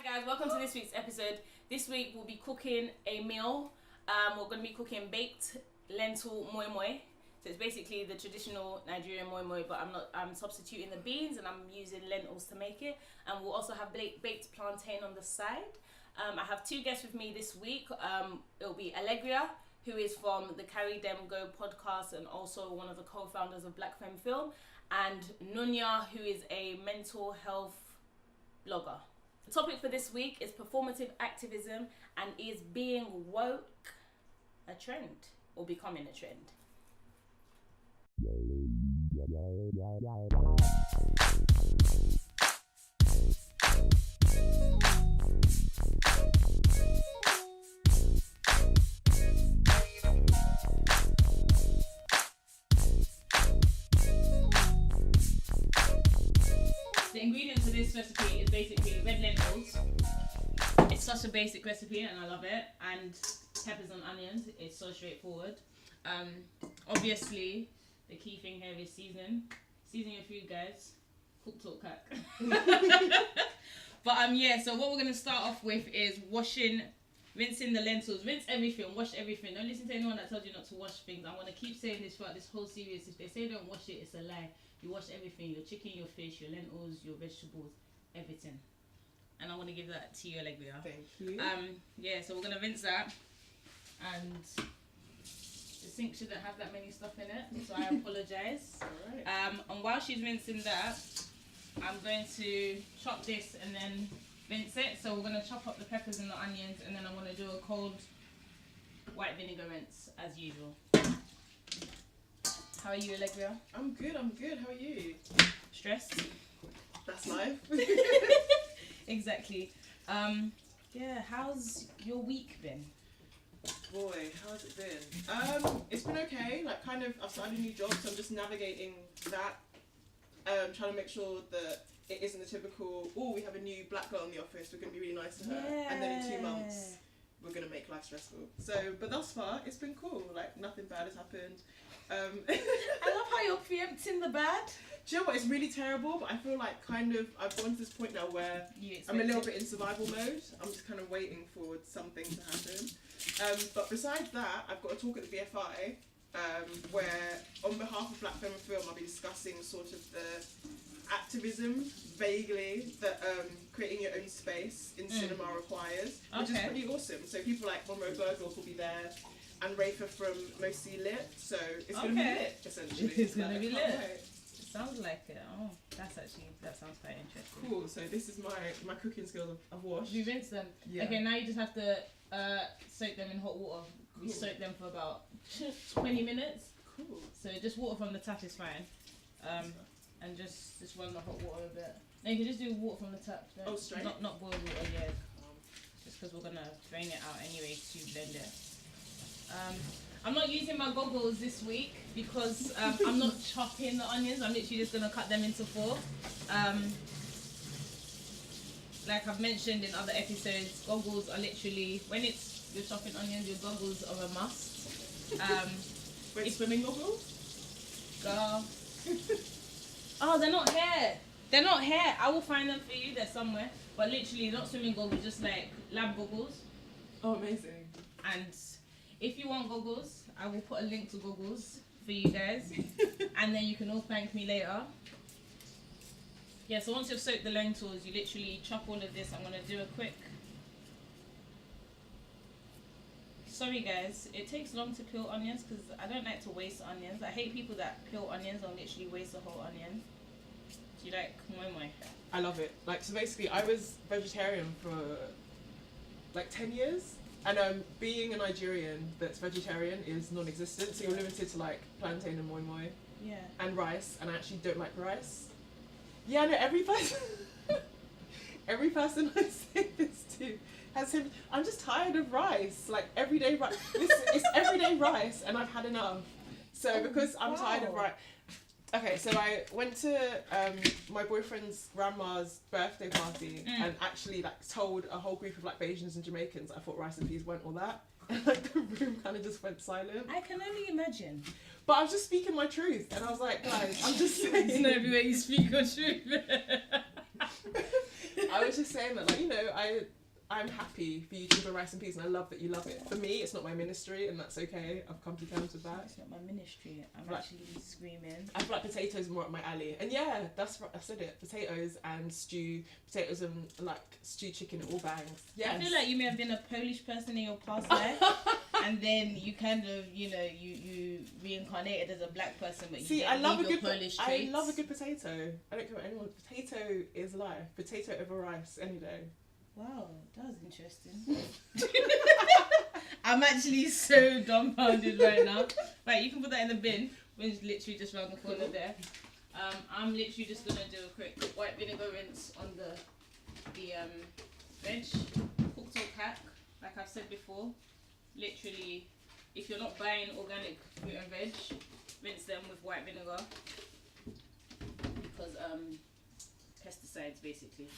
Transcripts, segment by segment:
Hi guys, welcome to this week's episode. This week we'll be cooking a meal. We're going to be cooking baked lentil moin moin. So it's basically the traditional Nigerian moin moin, but I'm substituting the beans and I'm using lentils to make it. And we'll also have baked plantain on the side. I have two guests with me this week. It'll be Alegria, who is from the Carry Them Go podcast and also one of the co-founders of Black Femme Film, and Nunya, who is a mental health blogger. The topic for this week is performative activism and is being woke a trend or becoming a trend? The ingredients of this recipe is basically red lentils. It's such a basic recipe and I love it. And peppers and onions. It's so straightforward. Obviously, the key thing here is season. Season your food, guys. Cook, talk, cack. But yeah, so what we're going to start off with is rinsing the lentils. Rinse everything, wash everything. Don't listen to anyone that tells you not to wash things. I want to keep saying this throughout this whole series. If they say don't wash it, it's a lie. You wash everything, your chicken, your fish, your lentils, your vegetables, everything. And I want to give that to you, Alegria. Thank you. Yeah, so we're going to rinse that. And the sink shouldn't have that many stuff in it, so I apologise. Alright. And while she's rinsing that, I'm going to chop this and then rinse it. So we're going to chop up the peppers and the onions, and then I'm going to do a cold white vinegar rinse as usual. How are you, Alegria? I'm good. How are you? Stressed? That's life. Exactly. Yeah, how's your week been? Boy, how's it been? It's been okay. Like, kind of, I've started a new job, so I'm just navigating that. Trying to make sure that it isn't the typical, oh, we have a new black girl in the office, we're going to be really nice to her. Yeah. And then in 2 months, we're going to make life stressful. So, but thus far, it's been cool. Like, nothing bad has happened. I love how you're preempting the bad. Do you know what? It's really terrible, but I feel like kind of I've gone to this point now where I'm a little bit in survival mode. I'm just kind of waiting for something to happen. But besides that, I've got a talk at the BFI where, on behalf of Black Femme Film, I'll be discussing sort of the activism, vaguely, that creating your own space in cinema requires, which is pretty awesome. So people like Monroe Burgos will be there. And Rafa from Mostly Lit, so it's going to be lit, essentially. It's going to be lit. It sounds like it. Oh, that sounds quite interesting. Cool, so this is my cooking skills I've washed. You rinse them? Yeah. Okay, now you just have to soak them in hot water. Cool. We soak them for about 20 minutes. Cool. So just water from the tap is fine. And just run the hot water a bit. No, you can just do water from the tap. Oh, straight? Not boiled water, yeah. Just because we're going to drain it out anyway to blend it. I'm not using my goggles this week because I'm not chopping the onions. I'm literally just going to cut them into 4. Like I've mentioned in other episodes, goggles are literally, when you're chopping onions, your goggles are a must. Wait, swimming goggles? Girl. Oh, they're not here. They're not here. I will find them for you. They're somewhere. But literally, not swimming goggles, just like lab goggles. Oh, amazing. And if you want goggles, I will put a link to goggles for you guys. And then you can all thank me later. Yeah, so once you've soaked the lentils, you literally chop all of this. I'm going to do a quick... Sorry guys, it takes long to peel onions because I don't like to waste onions. I hate people that peel onions and literally waste the whole onion. Do you like moi moi? I love it. Like, so basically, I was vegetarian for like 10 years. And being a Nigerian that's vegetarian is non-existent, so you're limited to like plantain and moi moi. Yeah. And rice, and I actually don't like rice. Yeah, no, every person I say this to has him. I'm just tired of rice, like everyday rice. It's everyday rice, and I've had enough. So because I'm tired of rice. Okay, so I went to my boyfriend's grandma's birthday party and actually like told a whole group of like Bajans and Jamaicans I thought rice and peas weren't all that. And like the room kind of just went silent. I can only imagine. But I was just speaking my truth, and I was like, guys, I'm just saying. It's not every way you speak your truth. I was just saying that, like, you know, I'm happy for you to eat rice and peas, and I love that you love it. For me, it's not my ministry, and that's okay. I've come to terms with that. It's not my ministry. I'm actually screaming. I feel like potatoes are more up my alley. And yeah, that's right, I said it. Potatoes and stew, potatoes and like stewed chicken, all bangs. Yes. I feel like you may have been a Polish person in your past life, and then you kind of, you know, you reincarnated as a black person, but you I love a good Polish traits. I love a good potato. I don't care what anyone. Potato is life. Potato over rice any day. Wow, that was interesting. I'm actually so dumbfounded right now. Right, you can put that in the bin. It's literally just around the corner there. I'm literally just gonna do a quick white vinegar rinse on the veg. Cooked or pack, like I've said before. Literally, if you're not buying organic fruit and veg, rinse them with white vinegar because pesticides basically.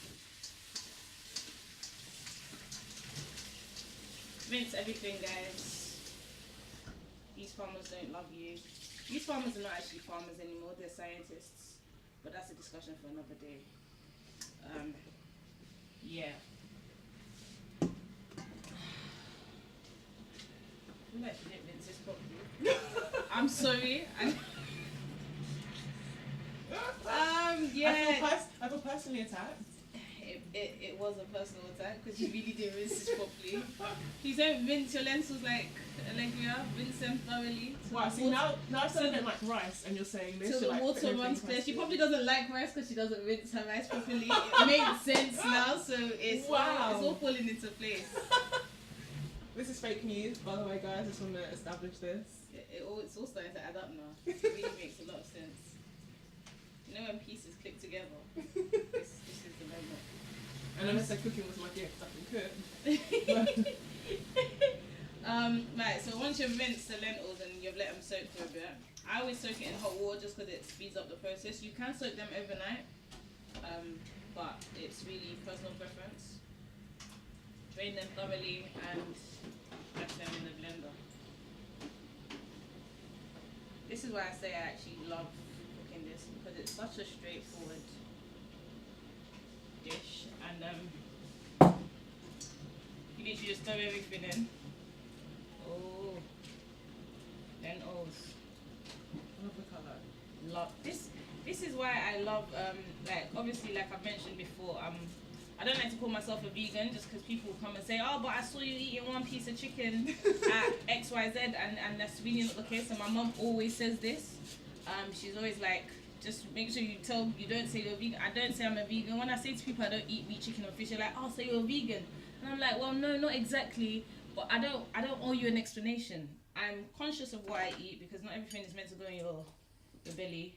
Rinse everything, guys. These farmers don't love you. These farmers are not actually farmers anymore, they're scientists. But that's a discussion for another day. Yeah. I feel like she didn't rinse this properly. I'm sorry. Yeah. I feel personally attacked. It was a personal attack because you really didn't rinse this properly. Please don't rinse your lentils like Alegria. Rinse them thoroughly. Wow, see now I've said I don't like rice and you're saying this. So the like, water runs clear. She probably doesn't like rice because she doesn't rinse her rice properly. It makes sense now, so it's all falling into place. This is fake news, by the way, guys. I just want to establish this. It's all starting to add up now. It really makes a lot of sense. You know when pieces click together? This is the moment. And I said cooking was my gift, I can cook. Right, so once you've rinsed the lentils and you've let them soak for a bit, I always soak it in hot water just because it speeds up the process. You can soak them overnight, but it's really personal preference. Drain them thoroughly and mash them in the blender. This is why I say I actually love cooking this, because it's such a straightforward dish, and you literally just throw everything in. Oh, lentils. I love the colour. Love this. This is why I love like obviously, like I've mentioned before, I don't like to call myself a vegan just because people come and say, oh, but I saw you eating one piece of chicken at XYZ, and that's really not the case. And my mum always says this. She's always like, just make sure you don't say you're vegan. I don't say I'm a vegan. When I say to people I don't eat meat, chicken or fish, they're like, oh, so you're a vegan. And I'm like, well, no, not exactly. But I don't owe you an explanation. I'm conscious of what I eat because not everything is meant to go in your belly.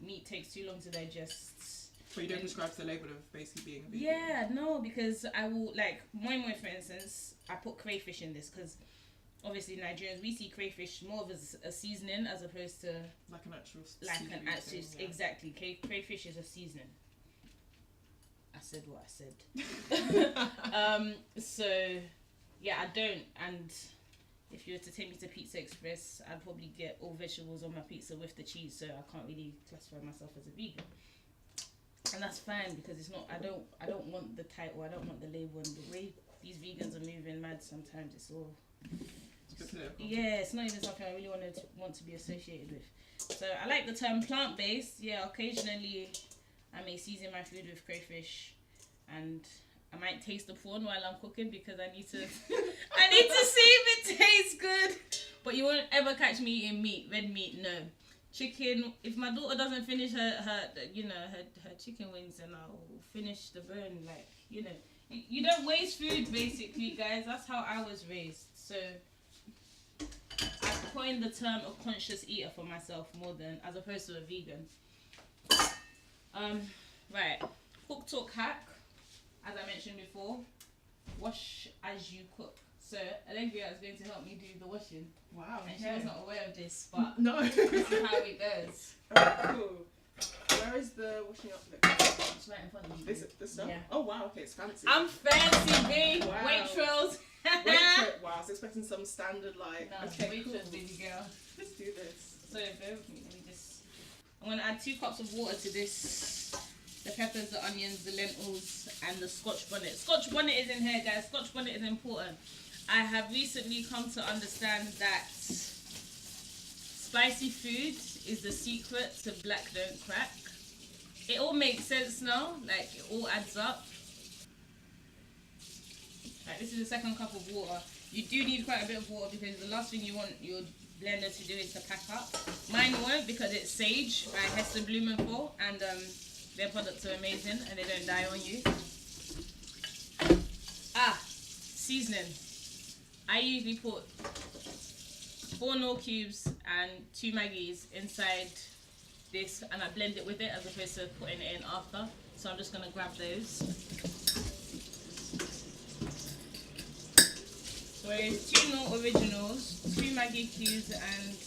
Meat takes too long to digest. So you don't prescribe to the label of basically being a vegan? Yeah, no, because I will, like, moi moi for instance, I put crayfish in this because obviously Nigerians, we see crayfish more of as a seasoning as opposed to like an actual thing, yeah. Exactly. Crayfish is a seasoning. I said what I said. So yeah, I don't. And if you were to take me to Pizza Express, I'd probably get all vegetables on my pizza with the cheese, so I can't really classify myself as a vegan. And that's fine because it's not. I don't want the title. I don't want the label. And the way these vegans are moving mad, sometimes it's all. It's not even something I really want to be associated with. So I like the term plant-based. Yeah, occasionally I may season my food with crayfish, and I might taste the prawn while I'm cooking because I need to. I need to see if it tastes good. But you won't ever catch me eating meat, red meat. No. Chicken, if my daughter doesn't finish her chicken wings, and I'll finish the bone, like, you know. You don't waste food, basically, guys. That's how I was raised. So I coined the term a conscious eater for myself more than, as opposed to a vegan. Right. Cook talk hack, as I mentioned before. Wash as you cook. So Alegria is going to help me do the washing. Wow. And she was not aware of this, but no. This is how it goes. Oh, cool. Where is the washing up liquid? It's right in front of you. This stuff? Yeah. Oh wow, okay, it's fancy. I'm fancy, babe. Wow. Waitrose. Waitrose. Wow, I was expecting some standard like. No, okay, Waitrose, cool. baby girl. Let's do this. So bear with me. I'm gonna add 2 cups of water to this the peppers, the onions, the lentils, and the Scotch bonnet. Scotch bonnet is in here, guys. Scotch bonnet is important. I have recently come to understand that spicy food is the secret to black don't crack. It all makes sense now, like it all adds up. Right, this is the second cup of water. You do need quite a bit of water because the last thing you want your blender to do is to pack up. Mine won't because it's Sage by Hester Blumenthal, and their products are amazing and they don't die on you. Seasoning. I usually put 4 Knorr cubes and 2 Maggies inside this, and I blend it with it as opposed to putting it in after. So I'm just gonna grab those. So it's 2 Knorr originals, 2 Maggi cubes, and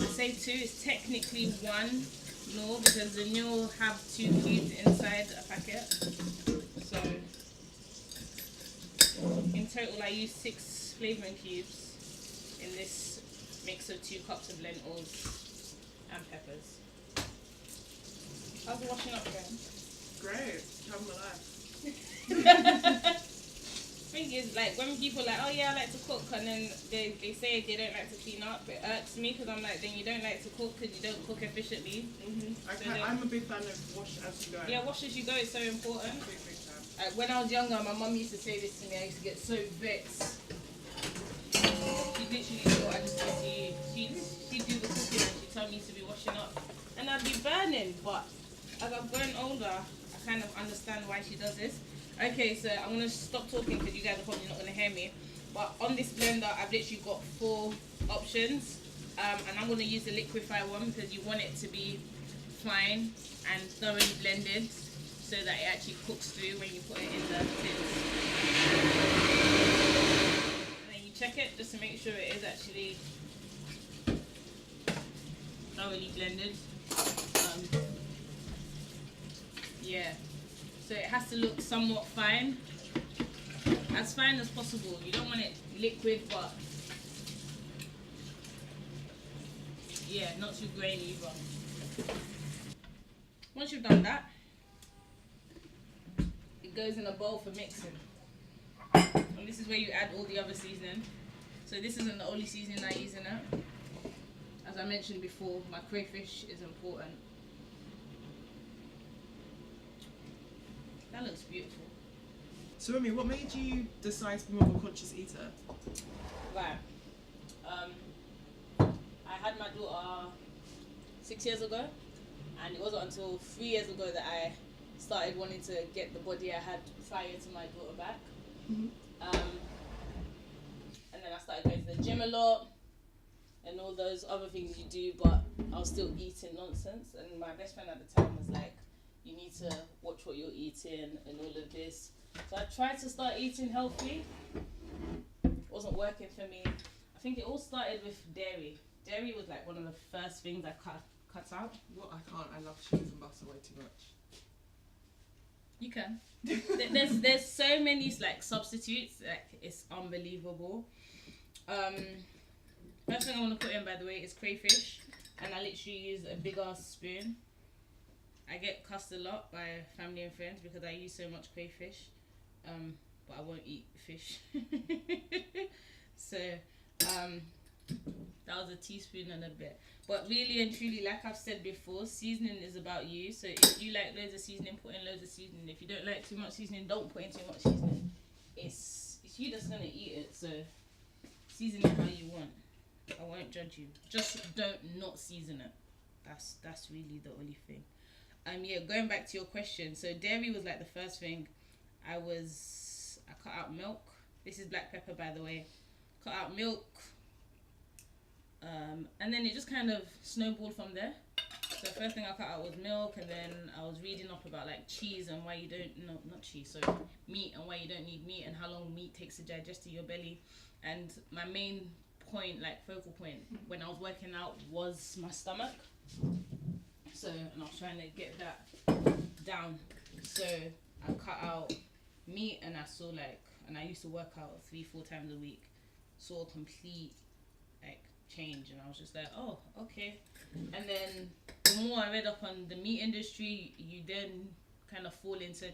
I say 2, it's technically 1 Knorr because the Knorr have 2 cubes inside a packet. So in total I use 6 flavouring cubes in this mix of 2 cups of lentils and peppers. How's the washing up going? Great, having my life. Thing is, like, when people are like, oh yeah, I like to cook, and then they say they don't like to clean up, it irks me because I'm like, then you don't like to cook because you don't cook efficiently. I'm a big fan of wash as you go. Yeah, wash as you go is so important. Big time. When I was younger, my mum used to say this to me. I used to get so vexed. She literally thought I just used to, she'd do the cooking and she'd tell me to be washing up, and I'd be burning. But as I've grown older, I kind of understand why she does this. Okay, so I'm going to stop talking because you guys are probably not going to hear me. But on this blender, I've literally got 4 options. And I'm going to use the liquefy one because you want it to be fine and thoroughly blended so that it actually cooks through when you put it in the tins. And then you check it just to make sure it is actually thoroughly blended. Yeah. So it has to look somewhat fine, as fine as possible. You don't want it liquid, but yeah, not too grainy either. Once you've done that, it goes in a bowl for mixing. And this is where you add all the other seasoning. So this isn't the only seasoning I use in it. As I mentioned before, my crayfish is important. That looks beautiful. So, Remy, what made you decide to be more of a conscious eater? Right. I had my daughter 6 years ago, and it wasn't until 3 years ago that I started wanting to get the body I had prior to my daughter back. And then I started going to the gym a lot and all those other things you do, but I was still eating nonsense. And my best friend at the time was like, you need to watch what you're eating and all of this. So I tried to start eating healthy. It wasn't working for me. I think it all started with dairy. Dairy was like one of the first things I cut out. What? I can't. I love cheese and butter way too much. You can. There's so many like substitutes, like it's unbelievable. First thing I want to put in, by the way, is crayfish, and I literally use a big ass spoon. I get cussed a lot by family and friends because I use so much crayfish, but I won't eat fish. So that was a teaspoon and a bit. But really and truly, like I've said before, seasoning is about you. So if you like loads of seasoning, put in loads of seasoning. If you don't like too much seasoning, don't put in too much seasoning. It's you that's gonna eat it, so season it how you want. I won't judge you. Just don't not season it. That's really the only thing. Yeah, going back to your question. So dairy was like the first thing. I cut out milk. This is black pepper, by the way. Cut out milk. And then it just kind of snowballed from there. So the first thing I cut out was milk, and then I was reading up about like cheese and why you don't, no, not cheese, sorry, meat, and why you don't need meat and how long meat takes to digest in your belly. And my main point, like focal point, when I was working out was my stomach. So, and I was trying to get that down. So I cut out meat, and I saw like, and I used to work out 3-4 times a week. Saw a complete like change, and I was just like, oh, okay. And then the more I read up on the meat industry, you then kind of fall into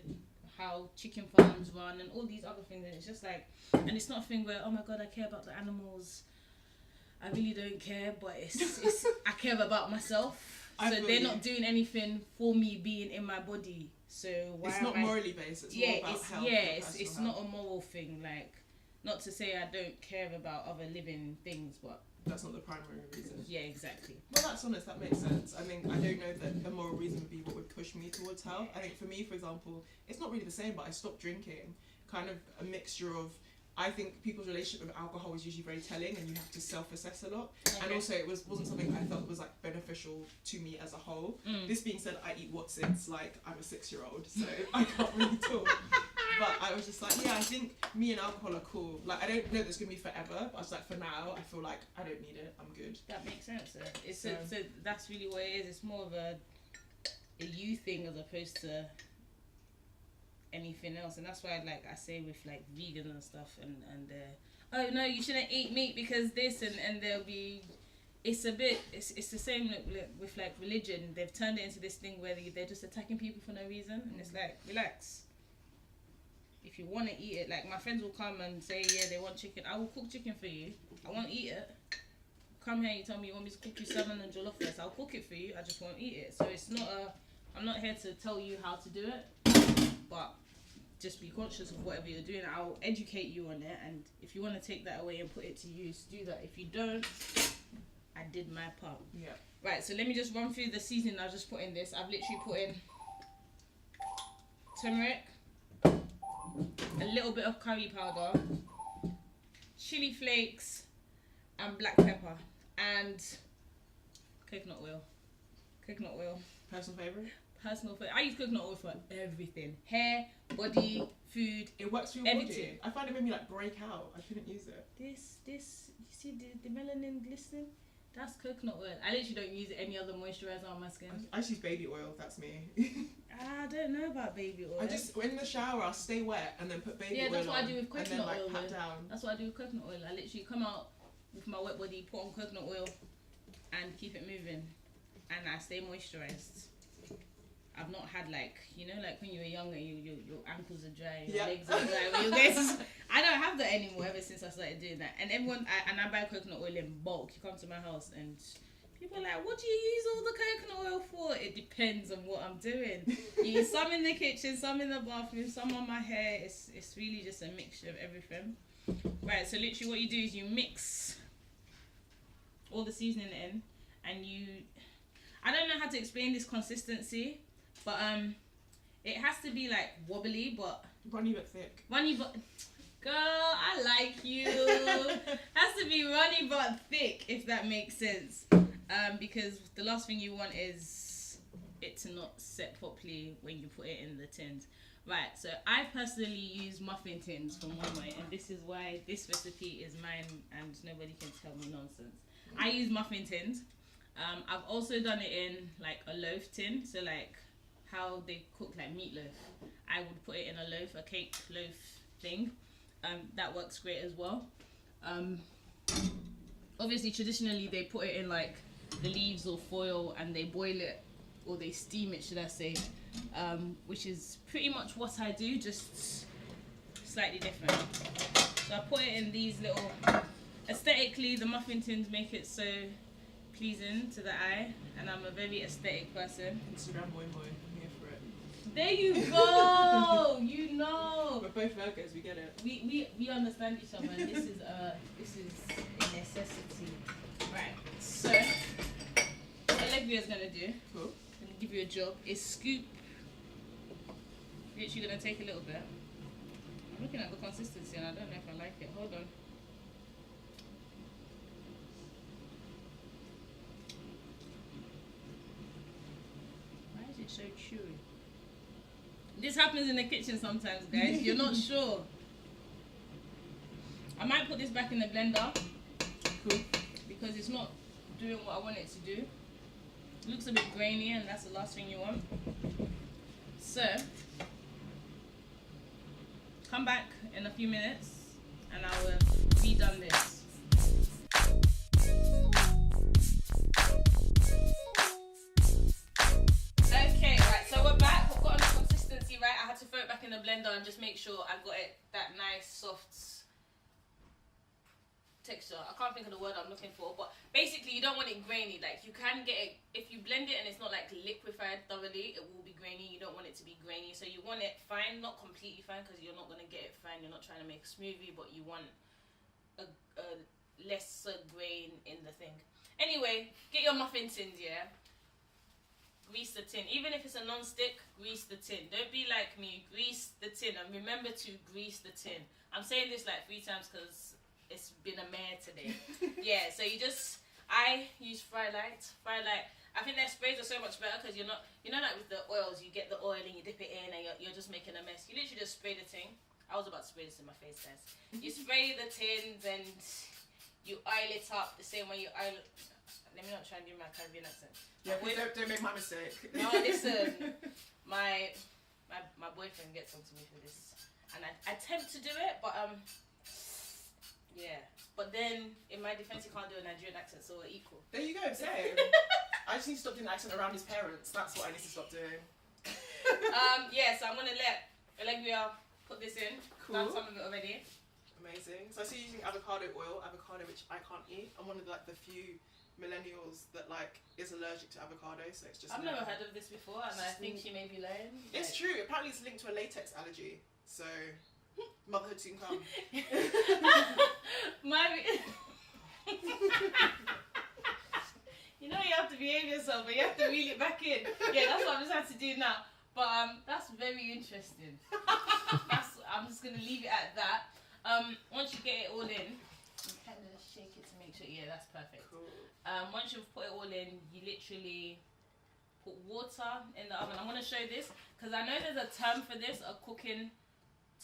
how chicken farms run and all these other things, and it's just like, and it's not a thing where, oh my god, I care about the animals. I really don't care, but it's I care about myself. So they're not doing anything for me being in my body. So why it's not morally based. It's more about health. It's not a moral thing. Like, not to say I don't care about other living things, but that's not the primary reason. Yeah, exactly. Well, that's honest. That makes sense. I mean, I don't know that a moral reason would be what would push me towards health. I think for me, for example, it's not really the same, but I stopped drinking. Kind of a mixture of, I think people's relationship with alcohol is usually very telling, and you have to self-assess a lot. Okay. And also, it wasn't something I felt was like beneficial to me as a whole. This being said, I eat Watsons like I'm a 6-year-old, so I can't really talk. But I was just like, yeah, I think me and alcohol are cool. Like, I don't know that it's gonna be forever, but I was like, for now, I feel like I don't need it. I'm good. That makes sense. So that's really what it is. It's more of a you thing as opposed to anything else, and that's why, like I say with like vegans and stuff, and oh no, you shouldn't eat meat because this, and there'll be, it's the same with like religion. They've turned it into this thing where they're just attacking people for no reason, and it's like, relax. If you want to eat it, like my friends will come and say, yeah, they want chicken. I will cook chicken for you. I won't eat it. Come here, you tell me you want me to cook you salmon and jollof rice. I'll cook it for you. I just won't eat it. So it's not I'm not here to tell you how to do it, but just be conscious of whatever you're doing. I'll educate you on it, and if you want to take that away and put it to use, do that. If you don't, I did my part. Yeah. Right, so let me just run through the seasoning I just put in this. I've literally put in turmeric, a little bit of curry powder, chili flakes, and black pepper, and coconut oil. Coconut oil. Personal favourite? Personal favourite. I use coconut oil for everything. Hair, body, food. It works for your body. I find it made me like break out. I couldn't use it. This, you see the melanin glistening? That's coconut oil. I literally don't use any other moisturiser on my skin. I just use baby oil. That's me. I don't know about baby oil. I just, in the shower, I'll stay wet and then put baby oil on. Yeah, that's what I do with coconut and then, like, oil. Pat down. That's what I do with coconut oil. I literally come out with my wet body, put on coconut oil, and keep it moving. And I stay moisturised. I've not had like, you know, like when you were younger, your ankles are dry, your legs are dry. I don't have that anymore ever since I started doing that. And everyone, I buy coconut oil in bulk. You come to my house and people are like, what do you use all the coconut oil for? It depends on what I'm doing. You use some in the kitchen, some in the bathroom, some on my hair. It's really just a mixture of everything. Right, so literally what you do is you mix all the seasoning in, and I don't know how to explain this consistency, but it has to be like wobbly, but runny but thick. Girl, I like you. Has to be runny but thick, if that makes sense. Because the last thing you want is it to not set properly when you put it in the tins. Right, so I personally use muffin tins from Moin Moin, and this is why this recipe is mine and nobody can tell me nonsense. I use muffin tins. I've also done it in like a loaf tin, so like how they cook like meatloaf. I would put it in a loaf, a cake loaf thing. That works great as well. Obviously, traditionally they put it in like the leaves or foil and they boil it, or they steam it, should I say, which is pretty much what I do, just slightly different. So I put it in these little, aesthetically the muffin tins make it so pleasing to the eye, and I'm a very aesthetic person. Instagram Moin Moin, I'm here for it. There you go. You know. We're both Virgos, we get it. We understand each other, and this is a necessity. Right. So what Alegria is gonna do, cool. Gonna give you a job, is scoop. Literally gonna take a little bit. I'm looking at the consistency and I don't know if I like it. Hold on. Why is it so chewy? This happens in the kitchen sometimes, guys. You're not sure. I might put this back in the blender. Cool. Because it's not doing what I want it to do. It looks a bit grainy, and that's the last thing you want. So, come back in a few minutes and I will be done this. blender and just make sure I got it that nice soft texture. I can't think of the word I'm looking for, but basically you don't want it grainy. Like, you can get it, if you blend it and it's not like liquefied thoroughly, it will be grainy. You don't want it to be grainy, so you want it fine, not completely fine, because you're not going to get it fine. You're not trying to make a smoothie, but you want a lesser grain in the thing. Anyway, get your muffin tins, yeah? Grease the tin. Even if it's a non-stick, grease the tin. Don't be like me, grease the tin, and remember to grease the tin. I'm saying this like 3 times because it's been a mare today. Yeah, so I use fry light. I think their sprays are so much better because you're not, you know, like with the oils, you get the oil and you dip it in and you're just making a mess. You literally just spray the tin. I was about to spray this in my face, guys. You spray the tins and you oil it up the same way you oil. Let me not try and do my Caribbean accent. Yeah, don't make my mistake. No, listen. My boyfriend gets onto me for this, and I attempt to do it, but yeah. But then in my defense, you can't do a Nigerian accent, so we're equal. There you go. Same. I just need to stop doing the accent around his parents. That's what I need to stop doing. Yeah. So I'm gonna let Alegria put this in. Cool. Done some of it already. Amazing. So I see you using avocado oil, which I can't eat. I'm one of the few millennials that is allergic to avocado, so it's just. I've never heard of this before, and I think she may be lying. It's true. Apparently, it's linked to a latex allergy. So, motherhood soon come. You know you have to behave yourself, but you have to reel it back in. Yeah, that's what I'm just have to do now. But that's very interesting. I'm just gonna leave it at that. Once you get it all in, you kind of shake it to make sure. Yeah, that's perfect. Cool. Once you've put it all in, you literally put water in the oven. I'm gonna show this because I know there's a term for this, a cooking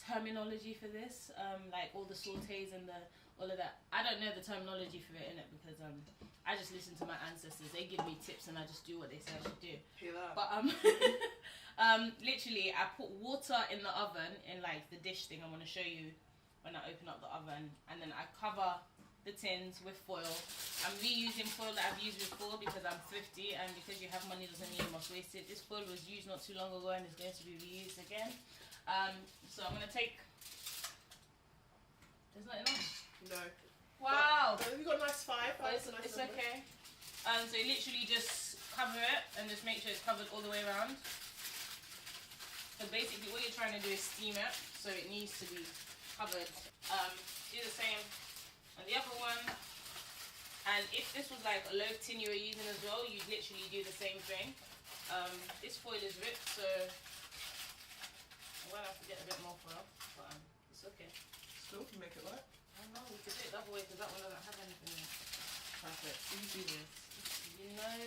terminology for this, like all the sautés and all of that. I don't know the terminology for it in it because I just listen to my ancestors. They give me tips and I just do what they say I should do. Hear that? But literally, I put water in the oven in like the dish thing I'm gonna show you when I open up the oven, and then I cover the tins with foil. I'm reusing foil that I've used before because I'm thrifty, and because you have money doesn't mean you must waste it. This foil was used not too long ago and is going to be reused again. So I'm gonna take. There's not enough. No. Wow. But we've got a nice 5. But it's okay. So you literally just cover it and just make sure it's covered all the way around. So basically, what you're trying to do is steam it, so it needs to be covered. Do the same on the other one. And if this was like a loaf tin you were using as well, you'd literally do the same thing. This foil is ripped, so I'm gonna have to get a bit more foil, but it's okay. Still can make it work. I don't know, we could do it the other way because that one doesn't have anything in it. Perfect. Easy this. You know.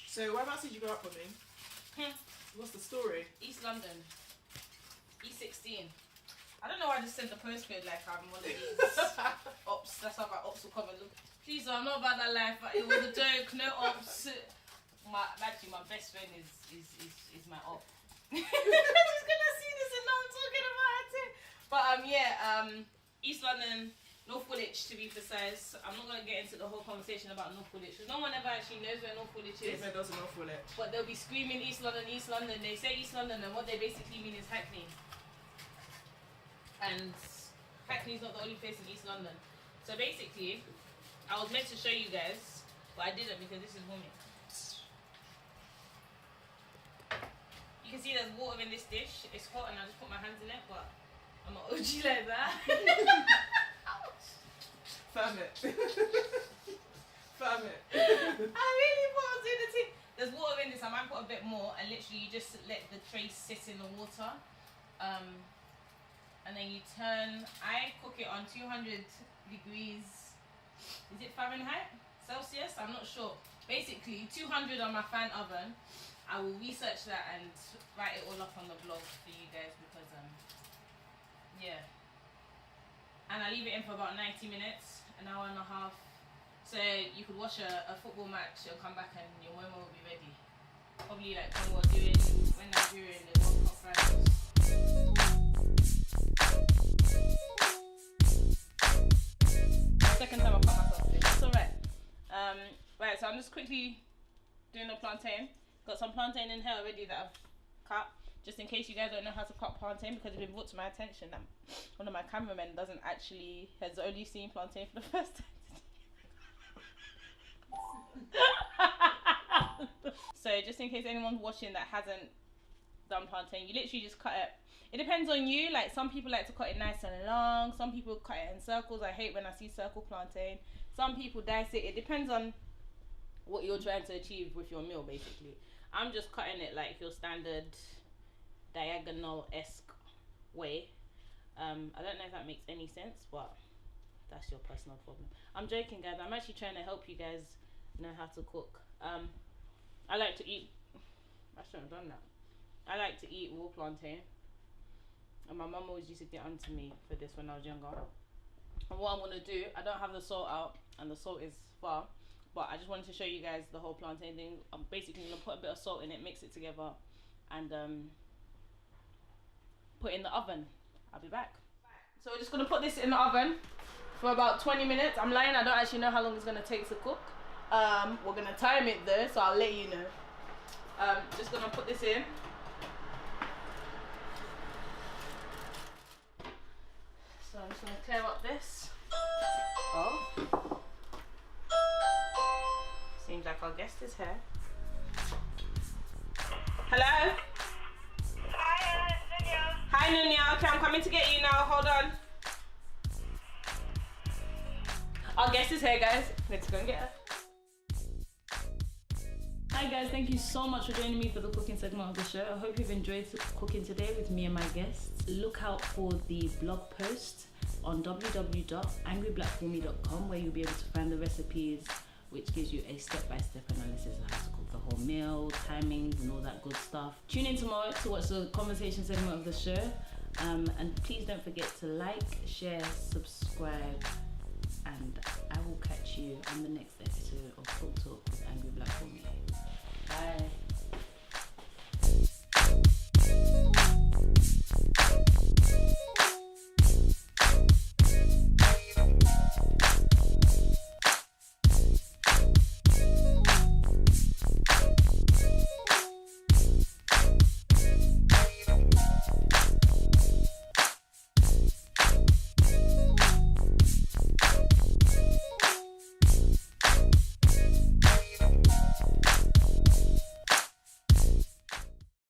So whereabouts did you grow up with me? What's the story? East London. E16. I don't know why I just sent the postcode like I'm one of these ops. That's how my ops will come and look. Please, I'm not about that life. But it was a joke. No ops. Actually, my best friend is my op. She's gonna see this and know I'm talking about it too. But East London, North Woolwich to be precise. I'm not gonna get into the whole conversation about North Woolwich because no one ever actually knows where North Woolwich is. Yes, it does in North Woolwich. But they'll be screaming East London, East London. They say East London, and what they basically mean is Hackney. And Hackney's not the only place in East London. So basically, I was meant to show you guys, but I didn't because this is Wumi. You can see there's water in this dish. It's hot and I just put my hands in it, but I'm not OG like that. Firm it. Firm it. I really was in the tea. There's water in this. I might put a bit more, and literally you just let the tray sit in the water. And then you turn. I cook it on 200 degrees. Is it Fahrenheit? Celsius? I'm not sure. Basically, 200 on my fan oven. I will research that and write it all up on the blog for you guys because yeah. And I leave it in for about 90 minutes, an hour and a half. So you could watch a football match and come back and your momo will be ready. Probably like when we're doing when Nigeria in the World Cup finals. Second time I cut myself. It's alright. Right, so I'm just quickly doing the plantain. Got some plantain in here already that I've cut. Just in case you guys don't know how to cut plantain, because it's been brought to my attention that one of my cameramen has only seen plantain for the first time. So just in case anyone's watching that hasn't done plantain, you literally just cut it. It depends on you. Like some people like to cut it nice and long. Some people cut it in circles. I hate when I see circle plantain. Some people dice it. It depends on what you're trying to achieve with your meal, basically. I'm just cutting it like your standard diagonal-esque way. I don't know if that makes any sense, but that's your personal problem. I'm joking, guys. I'm actually trying to help you guys know how to cook. I like to eat. I shouldn't have done that. I like to eat raw plantain, and my mum always used to get onto me for this when I was younger. And what I'm gonna do, I don't have the salt out, and the salt is far, but I just wanted to show you guys the whole plantain thing. I'm basically gonna put a bit of salt in it, mix it together, and put it in the oven. I'll be back. So we're just gonna put this in the oven for about 20 minutes. I'm lying, I don't actually know how long it's gonna take to cook. We're gonna time it though, so I'll let you know. Just gonna put this in. So I'm just gonna clear up this. Oh. Seems like our guest is here. Hello? Hi, Nunya. Hi Nunya, okay, I'm coming to get you now, hold on. Our guest is here, guys. Let's go and get her. Hi guys, thank you so much for joining me for the cooking segment of the show. I hope you've enjoyed cooking today with me and my guests. Look out for the blog post on www.angryblackWunmi.com, where you'll be able to find the recipes, which gives you a step-by-step analysis of how to cook the whole meal, timings and all that good stuff. Tune in tomorrow to watch the conversation segment of the show. And please don't forget to like, share, subscribe, and I will catch you on the next episode of